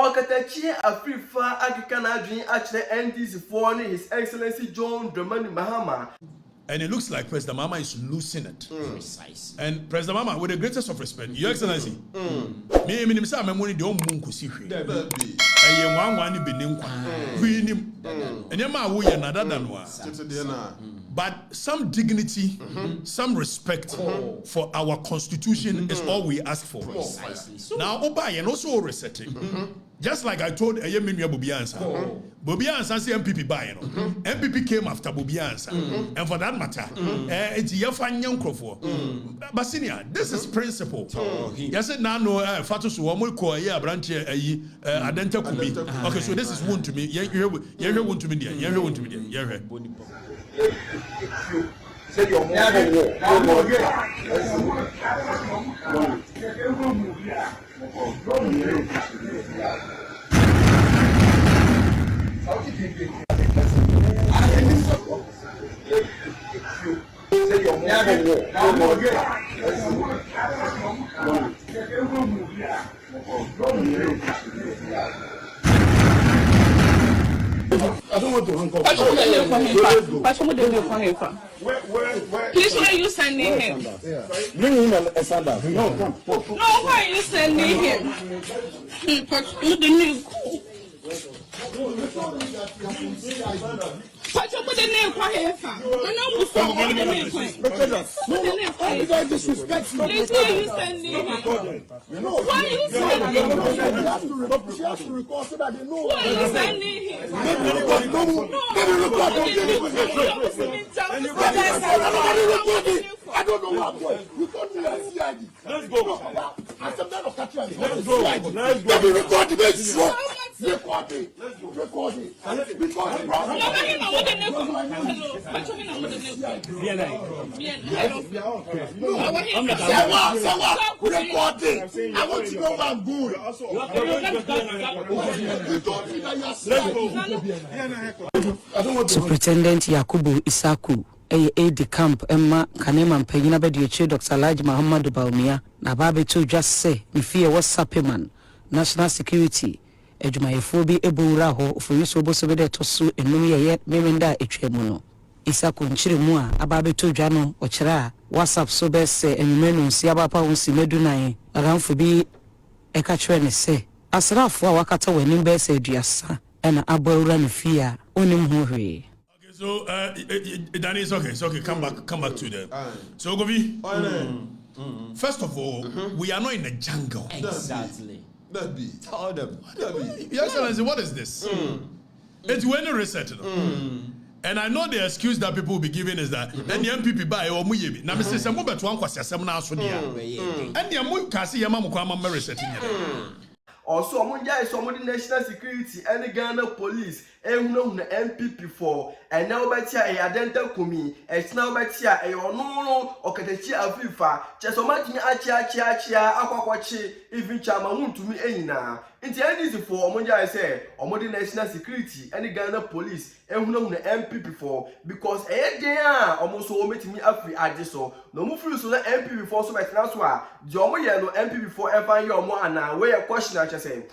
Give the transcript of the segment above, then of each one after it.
Okatakyire Afrifa Agikana Adwin actually NDC for His Excellency John Mahama. And it looks like President Mahama is losing it. Precise. And President Mahama, with the greatest of respect, Your Excellency, me say I'm money don't munku si hwe. Eh ye wan be ninkwa. Hwe nim. Enyama wo ye nada dan wa. But some dignity, some respect for our constitution is all we ask for. Now, Oba, you also resetting. Just like I told Ayemini Bobiansa. Bobiansa say MPP buy, MPP came after Bobiansa. And for that matter, it's Yafan Yankro. Basinia, this is principle. Yes, now no Fatus Womo Koya branch Adenta Kubi. Okay, so this is Wontumi. You hear Wontumi there. You hear Wontumi there. You hear. Say your I don't want to handcuff. Please, why are you sending him? Bring him a sandal. No, come. No, why are you sending him? What you put the name for him? Don't disrespect me. Please, why are you sending him? Why are you sending him? She has to record so that they know. Why are you sending him? I don't know what I'm doing. You can't do that CID. Let's go. As a man of Katrina, let's go. Let's go. Let me record the video. Record it. Record it. I want to know what I'm doing. Superintendent Yakubu Isaku aid camp Emma Kanema Pegina Bediachi Dr. Laj Muhammad Baumia na babe to just say ni fear WhatsApp man national security ejuma bi ebura ho for yuso boso bede to so enum ye memenda etwemu no Isaku nchire mu a ababe to dwa no ochira WhatsApp so be se enumenu nsi abapa wonsi medunan aramfo bi eka kire ne se asrafo a wakata wanim be se aduasa ena abawura ne fia onim ho hwe. So, Danny, it's okay. Come back to them. So, Govi, first of all, we are not in a jungle. Exactly. That be. Tell them. Your Excellency, what is this? It's when you reset it. And I know the excuse that people will be giving is that then the NPP buy or muyebi. Now, Mr. Samu Betuan kwasi asemna asodia. And the amu kasi yama mukwa mama resetting. Also, Amunja is some national security and the Ghana police, and no NPP for, and now Batia a Adenta Kumi, and now Batia a no Okatakyire Afrifa, Chesomati Achia, Aquachi, even Chairman Wontumi Enina. In the end, is for Amunja, I say, Omodi national security and the Ghana police, and no NPP for, because a day almost so meeting me up at this so. No move so that NPP for so much now. Jomo no NPP for ever your more and now where a question I say.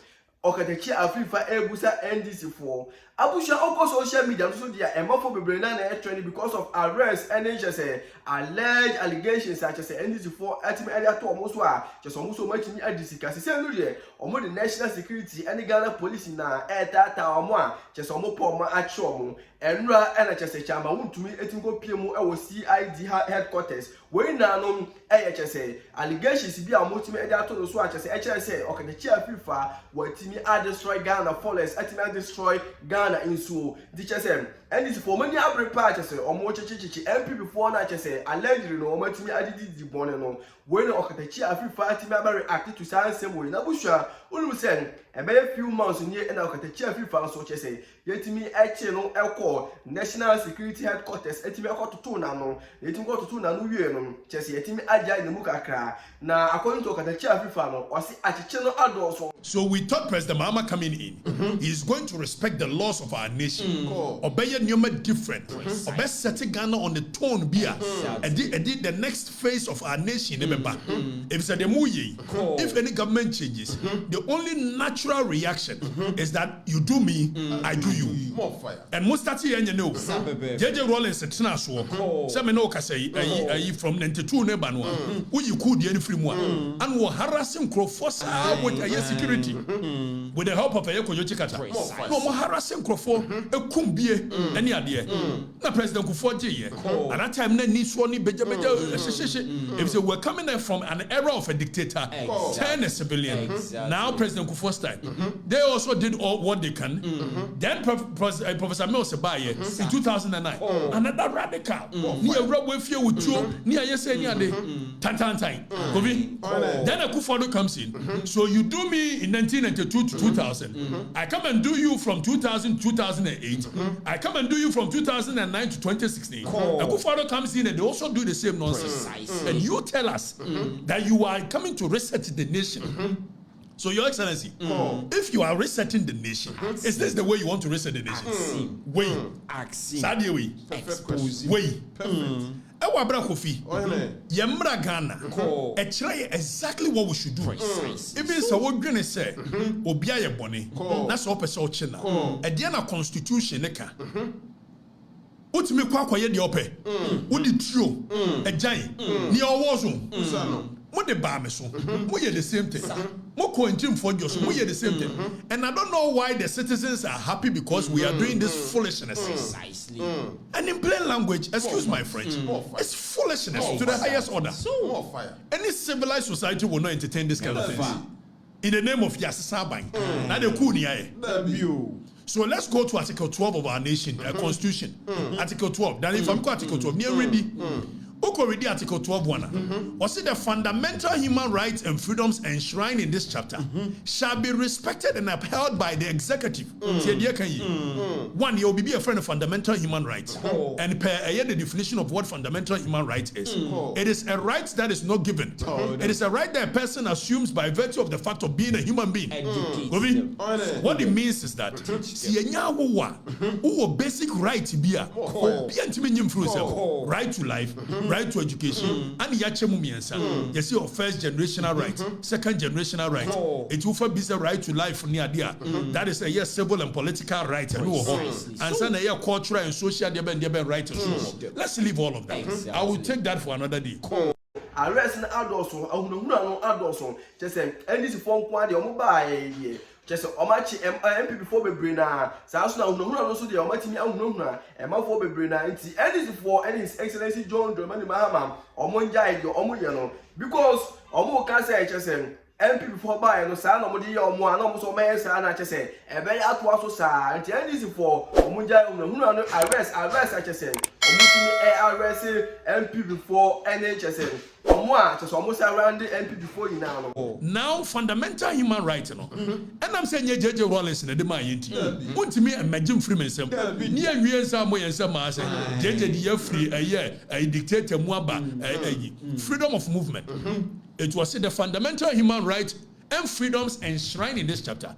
Okatakyire Afrifa ebusa NDC for abusha oko social media so dia emofo bebre na na trend because of arrest and just alleged allegations such as NDC for atimi area to omo so a just omo so matimi adisika se no de omo the national security and Ghana police na eta omo a just omo po omo achi omo enra na just Chairman Wontumi etingo piemu e wo CID headquarters we na no just allegations bi a motimi area to so a just Okatakyire Afrifa watimi destroy Ghana forests atimi destroy Ghana in so the and this for many other parties or more chichi MP before na chese allegedly no matimi adidi di bone no when Okatakyire Afrifa atimi react to same way na busha unu say a very few months near and Okatakyire Afrifa so chese yetimi eche no elko national security headquarters etimi ekọ to na no yetimi go to na no wie no chese yetimi aja ne mu kakra na according to Okatakyire Afrifa no osi achiche no adoso. So we thought President Mahama coming in, he's going to respect the laws of our nation. Obey Nyoma different. Obey setting Ghana on the tone beer. And the next phase of our nation, beba. If it's a demuye, if any government changes, the only natural reaction is that you do me, I do you. More fire. And most of the know, JJ Rollins a tenaswo. Some no say from 92 Nebanwa, who you could the free one, and were harassing Crawford with a security with the help of a Yokoyochikata. No more harassing Crawford, a kumbie, any idea. Na President Kufuor, at that time, needs one if they were coming there from an era of a dictator, turn a civilian. Now President Kufuor's time, they also did all what they can. Then Professor Mills Sebaye in 2009, another radical. Near Rob Wefia with you, near Yesen Yade, Tantantai. Then a Kufuor comes in. So you do me in 1992 to 2000. I come and do you from 2000 to 2008. I come and do you from 2009 to 2016. A Kufuor comes in and they also do the same nonsense. And you tell us that you are coming to reset the nation. So, Your Excellency, if you are resetting the nation, is this the way you want to reset the nation? Way. Sadie way. Way. Ewa bra Kofi. Yemra Ghana. Exactly what we should do. Even so what gonna say, Obia ye boni. That's all person china. Ediana constitution neka. Utimi kwa kwa ye di ope. Udi trio. Ejai. Ni owozo. Mo de ba me so. Mo ye the same thing. Mo ko ntim for just mo ye the same thing. And I don't know why the citizens are happy because we are doing this foolishness. Precisely. And in plain language, excuse my French, it's foolishness to the highest order. More fire. Any civilized society will not entertain this kind of things. In the name of Yasisabang. Now the kuniae. So let's go to Article 12 of our nation, Constitution. Article 12. Then if I'm going Article 12, near ready. Read Article 12:1. Or say the fundamental human rights and freedoms enshrined in this chapter shall be respected and upheld by the executive. One, you will be a friend of fundamental human rights. And the definition of what fundamental human rights is. It is a right that is not given. It is a right that a person assumes by virtue of the fact of being a human being. What it means is that basic right to be right to life, right to education, and you see your first generational right, second generational right. It will be the right to life near there. That is a civil and political right, and some a cultural and social right. Let's leave all of that. I will take that for another day. Arrest na adults no adults just say NDC phone kwa de omo ba ye just omachi NPP for bebre na sa so na no so de omatimi ahunahuna ema for bebre na nti NDC for His Excellency John Mahama omo njai de omo ye no because omo ka say just say NPP for ba no sa na omo de ye omo ana omo so me sa na just say ebe ya to aso sa nti NDC for omo njai ahunahuna no arrest just say omutimi arrest NPP for NHS now fundamental human rights and I'm saying JJ Rollins in the demand want me imagine free myself near JJ free a dictator freedom of movement. It was the fundamental human rights and freedoms enshrined in this chapter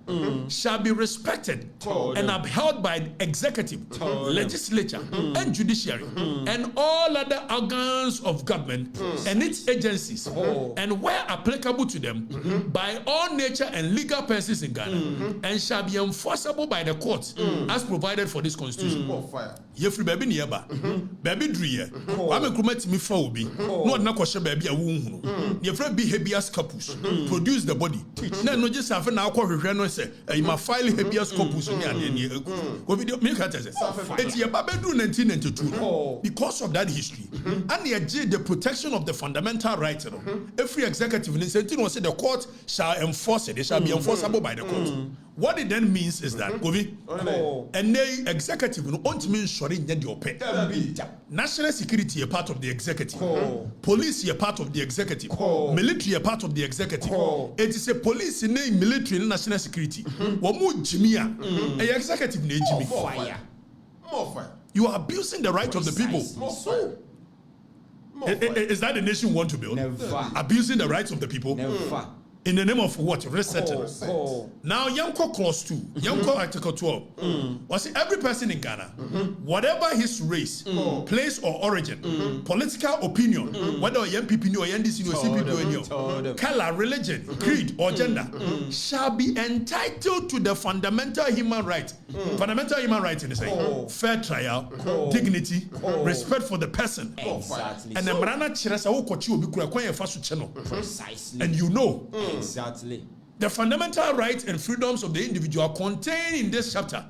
shall be respected and upheld by the executive, legislature, and judiciary, and all other organs of government and its agencies, and where applicable to them, by all nature and legal persons in Ghana, and shall be enforceable by the courts as provided for this constitution. Yefri baby nieba, baby driye, wame kumet mi faubi, no na kwashe baby a wunhunu. Yefri be habeas corpus, produce the body. No just have na akwa hwehwe no say, you ma file habeas corpus ni ade ni eku. Go video me ka tese. Eti ye babedu 1992 because of that history. And the protection of the fundamental rights, every executive in say the court shall enforce it. It shall be enforceable by the court. What it then means is that and the executive no want mean sorry in your pay. National security a part of the executive. Police a part of the executive. Military a part of the executive. It is a police in military and national security. Wamu jimia. A executive ne jimi. More fire. You are abusing the right of the people. Is that the nation we want to build? Never. Abusing the rights of the people? Never. In the name of what? Resetting. Now, Yanko clause 2, Yanko article 12. Was every person in Ghana, whatever his race, place or origin, political opinion, whether NPP or NDC or CPP or color, religion, creed or gender, shall be entitled to the fundamental human right. Fundamental human rights in the same fair trial, dignity, respect for the person. Exactly. And the Marana Chirasa will be precisely. And you know. Exactly. The fundamental rights and freedoms of the individual contained in this chapter,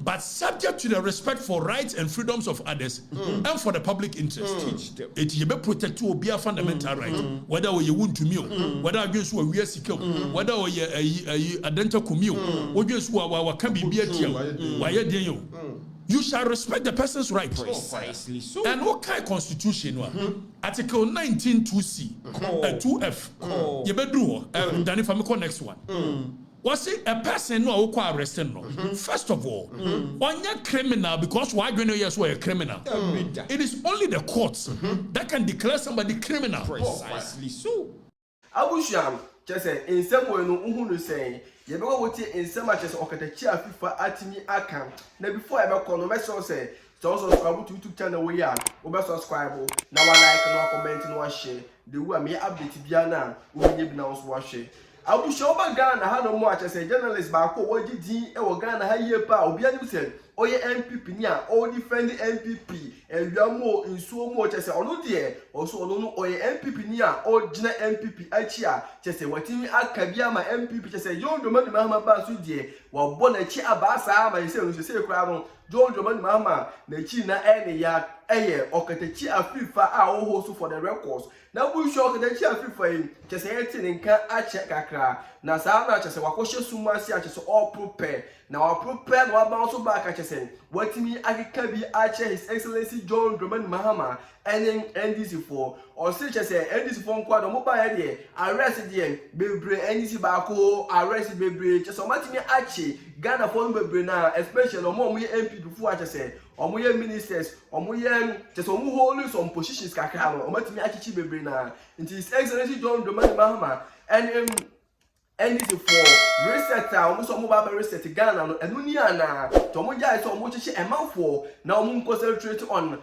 but subject to the respect for rights and freedoms of others and for the public interest. It you be protect to be a fundamental right, whether you want to meal, whether against who we are secure, whether you identical commute, or just what can be a deal, why you shall respect the person's right. Precisely so. And what kind of constitution? Article 19 2C, 2F. You better do. Then if I'm next one. Was it a person who are arrested? First of all, one criminal because why do you know yes we're a criminal? It is only the courts that can declare somebody criminal. Precisely so. Abusham, just say in some way no who say. You know what in so much as Okatakyire Afrifa atimi aka. Now before I call no message say so subscribe to YouTube channel we are. Obe subscribe. Now like no comment no share. The way me update bia na we dey be na so share. Abusha oba Ghana ha no mo acha say journalist ba ko wogi din e wo Ghana ha yie pa obi anim say oye NPP ni a all defend NPP and we are more in so much as ono de also ono no oye NPP ni a all gina NPP achi a chese watimi akabia ma NPP chese John Mahama ba so de wa bo na chi abasa ma say no say kura no John Mahama na chi na ene ya eye Okatakyire Afrifa a wo so for the records na bu show Okatakyire Afrifa yi chese yeti nka ache kakra na sa na chese wakoshe sumasi a chese all prepare na wa prepare na wa bounce back chese watimi akika bi ache His Excellency John Mahama and NDC for or say chese NDC for nkwa do mo ba ya de arrest de bebre NDC ba ko arrest bebre chese o matimi ache Ghana for bebre na especially omo MP before chese omo ye ministers omo ye chese omo hold some positions kakra no o matimi achichi bebre na His Excellency John Mahama and NDC for reset almost some mobile reset Ghana no enu ni ana to mo jai so mo chichi emanfo na mo concentrate on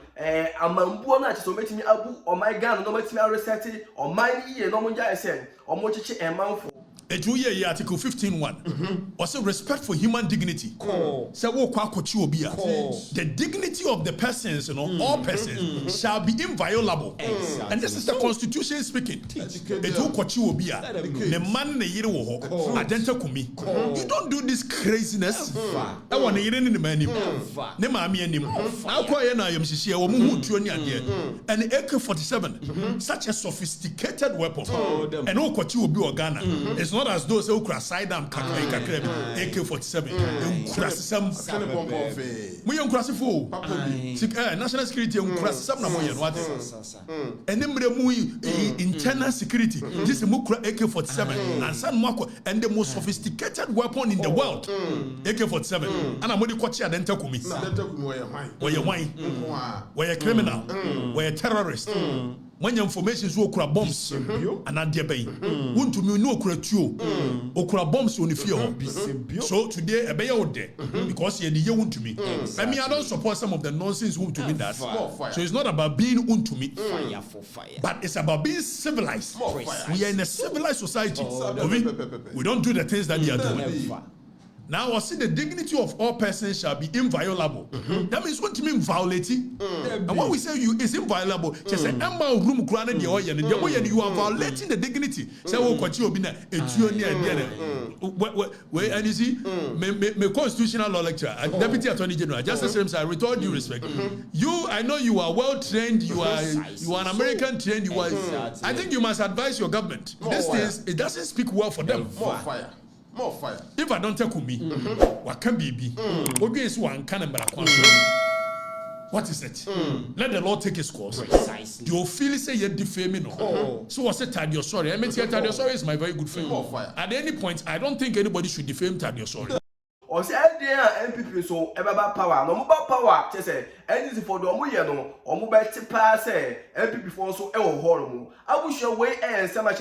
amambuo na chiso metimi abu o my Ghana no metimi reset o my ye no mo jai say o mo chichi emanfo Ejuye article 15:1. Also respect for human dignity. Say wo kwa kochi obi a. The dignity of the persons, all persons shall be inviolable. And this is the constitution speaking. Eju kochi obi a. Ne man ne yire wo ho. Adenta kumi. You don't do this craziness. I want ne yire ni man nim. Ne maami anim. Akwa ye na yem hihie wo mu tuo ni ade. And AK-47 such a sophisticated weapon. And wo kochi obi o Ghana. It's not as those who cry sidearm AK-47 national security and internal security this AK-47 and the most sophisticated weapon in the world AK-47 and I'm only watching where you wine where you criminal where you terrorist when your information is okura bombs and adebe Wontumi no okura tuo okura bombs on the fear so today ebe ye ode because ye dey Wontumi I mean I don't support some of the nonsense Wontumi does so it's not about being Wontumi fire for fire but it's about being civilized we are in a civilized society we don't do the things that they are doing. Now I see the dignity of all persons shall be inviolable. That means what you mean violating? And when we say you is inviolable, just say Emma room granted the oil and you are violating the dignity. Say oh kwachi obi na etuoni ade where and you see me constitutional law lecturer deputy attorney general justice James I with all due respect. You I know you are well trained, you are an American trained, you are I think you must advise your government. This things it doesn't speak well for them. More fire. If I don't take me, what can be? What is one can what is it? Let the Lord take his course. Precisely. Do you feel say you're defaming? So I said Tadio sorry. I mean Tadio sorry is my very good friend. At any point, I don't think anybody should defame Tadio sorry. Or say NPP so ebaba power no mobile power say NDC for the omo ye no omo be tipa say NPP for so e wo ho no abusha we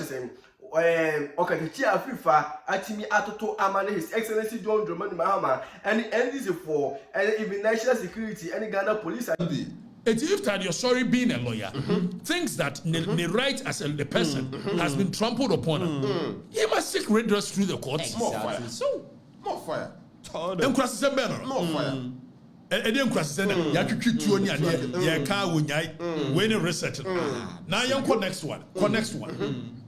say Okatakyire Afrifa atimi atoto amane His Excellency John Mahama and NDC for and even national security and Ghana police. If that you're sorry being a lawyer thinks that the right as the person has been trampled upon, he must seek redress through the courts. Exactly. More fire. So, More fire. Them crosses them banner. More fire. And then crosses them. Ya kick to on ya car wunyai when research. Now you next one. Next one.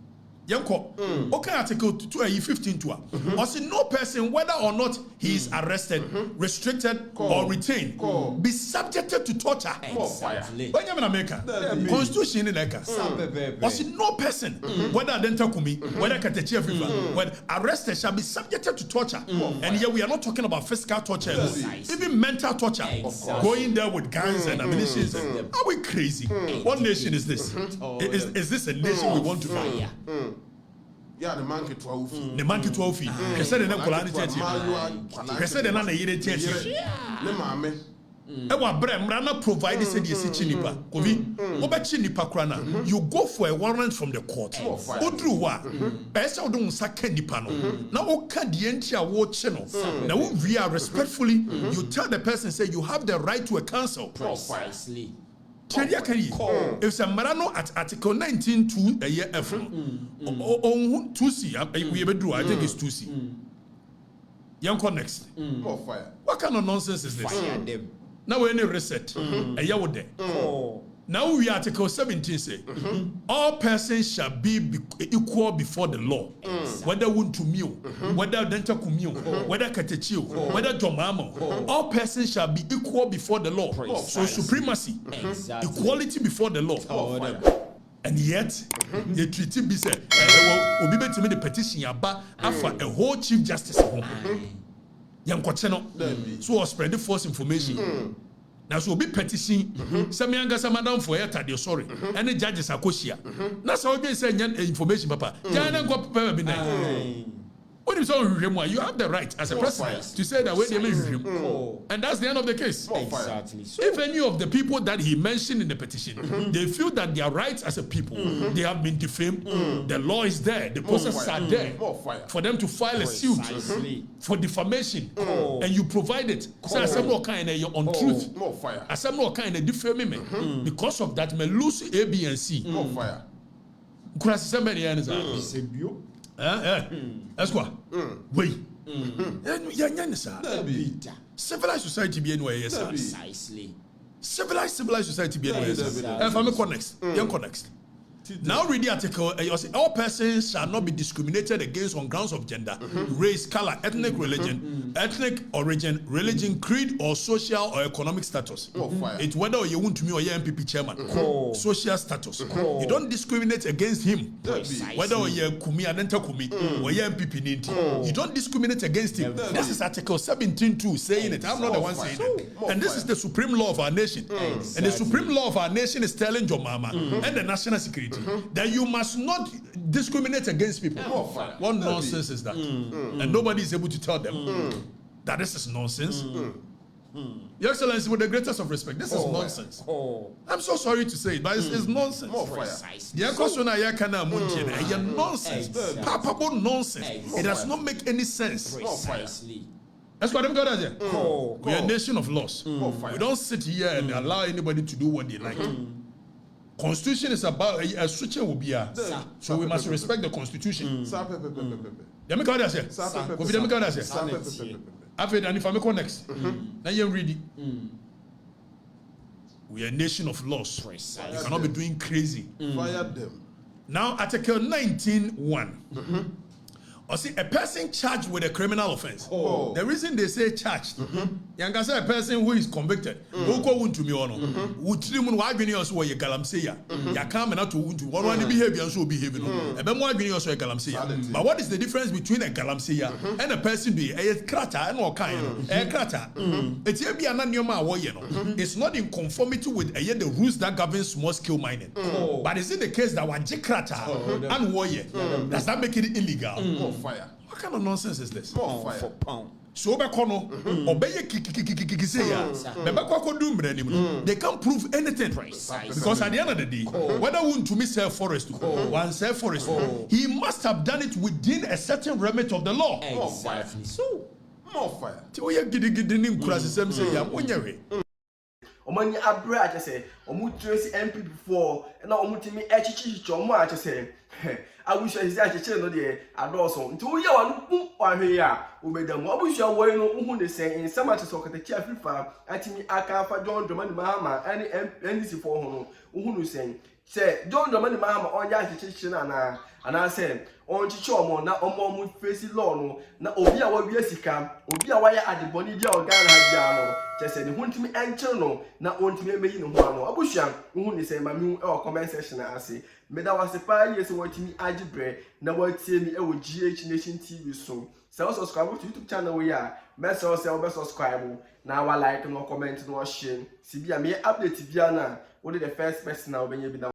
Yanko, okay, article 15 to or say no person, whether or not he is arrested, restricted, or retained, be subjected to torture. exactly. When you're in America, Constitution in America, or say no person, whether Dentakumi, whether Okatakyire Afrifa, when arrested shall be subjected to torture. And here we are not talking about physical torture, even mental torture. Going there with guns and ammunition. Are we crazy? What nation is this? Is this a nation we want to fight? Yeah, the man get 12 feet. The man get 12 feet. He said the name Kolani Church. He said the name Yere Church. Le mame. Ewa bre mrana provide said yesi chinipa. Kovi, obechi nipa krana. You go for a warrant from the court. Odru wa. Esa odo unsake nipa no. Na oka di enti a wo cheno. Na wo via respectfully, you tell the person say you have the right to a counsel. Precisely. If some marano at Article 19 a year F, 2C, we ever do, I think it's 2C. Yanko next. More fire. What kind of nonsense is this? Fire them. Now we're in a reset. A year with them. Now we Article 17 say, all persons shall be equal before the law. Whether Wontumi, whether Dentakumi, whether Okatakyire, whether John Mahama, all persons shall be equal before the law. So supremacy, equality before the law. And yet, the treaty be said, Obi betimi the petition yaba afa a whole chief justice. Yankocheno, so spread the false information. Now so be petition. Some younger some madam for it. Sorry, and the judges are koshia. That's how they say information, Papa. Jana go prepare be nice. When you you have the right as a president to say that when they make him, and that's the end of the case. Exactly. So, if any of the people that he mentioned in the petition, they feel that their rights as a people, they have been defamed, the law is there, the processes are there for them to file a suit for defamation, and you provide it. So as some kind of your untruth, as some kind of defamation, because of that, may lose A, B, and C. More fire. That's what. Wait. Civilized society be anywhere, yes, sir. precisely. Civilized society be anywhere, yes, sir. If I'm next, next. Now read the article. All persons shall not be discriminated against on grounds of gender, race, color, ethnic origin, religion, creed, or social or economic status. It's whether you want to me or your NPP chairman. Social status. You don't discriminate against him. Whether you're Kumi Adenta Kumi or your NPP Ninti. You don't discriminate against him. This is Article 17.2 saying it. I'm not the one saying it. And this is the supreme law of our nation. And the supreme law of our nation is telling John Mahama and the national security that you must not discriminate against people. What nonsense is that? And nobody is able to tell them that this is nonsense. Your Excellency, with the greatest of respect, this is nonsense. I'm so sorry to say it, but it's nonsense. The question I can nonsense, palpable nonsense. It does not make any sense. Precisely. That's what I'm going to do. We are a nation of laws. We don't sit here and allow anybody to do what they like. Constitution is about a switch will be so we must respect the constitution. Let me call that here. After and if I make one next, now you read it. We are a nation of laws. You cannot be doing crazy. Fire them. Now Article 19(1). Or see a person charged with a criminal offense. The reason they say charged, you can say a person who is convicted. Who go Wontumi ono. Utrim wa adwene also ye galamseya. Ya come na to Wontumi. One behavior so behave no. Ebe mo adwene also ye galamseya. But what is the difference between a galamseya and a person be a krata and all kind no. A krata. Eti e bia na nyoma a wo ye no. It's not in conformity with the rules that govern small scale mining. But is it the case that one krata and wo ye? Does that make it illegal? Fire. What kind of nonsense is this? More fire. so obekono obeye kikikikiki say ya bebekwa kodu mranim no they can't prove anything because at the end of the day whether Wontumi sell forest one sell forest he must have done it within a certain remit of the law. Exactly. So more fire. Ti oye gidigidi ni nkurasesem say ya onyewe omani abre a chese omu trace NPP before na omu timi echichichi omu a chese abusha hizi a chese no de adoso nti wo ye wanu kum ahwe ya obedam abusha wo no uhu de sen in sama chese Okatakyire Afrifa atimi aka fa John Mahama ani NDC for hono uhu no sen se John Mahama onya chichichi na ana say on chichi omo na omo face law no na obi a wawie sika obi a waya adeboni dia organ ha dia no chese ne huntimi enche no na ontimi emeyi ne ho ano abusha uhu ne say mami e comment section ase meda wase pa yes wantimi agibre na watie mi e wo GH Nation TV so so subscribe to YouTube channel we ya message say subscribe na wa like no comment no share sibia me update bia na wo the first person na obenye bi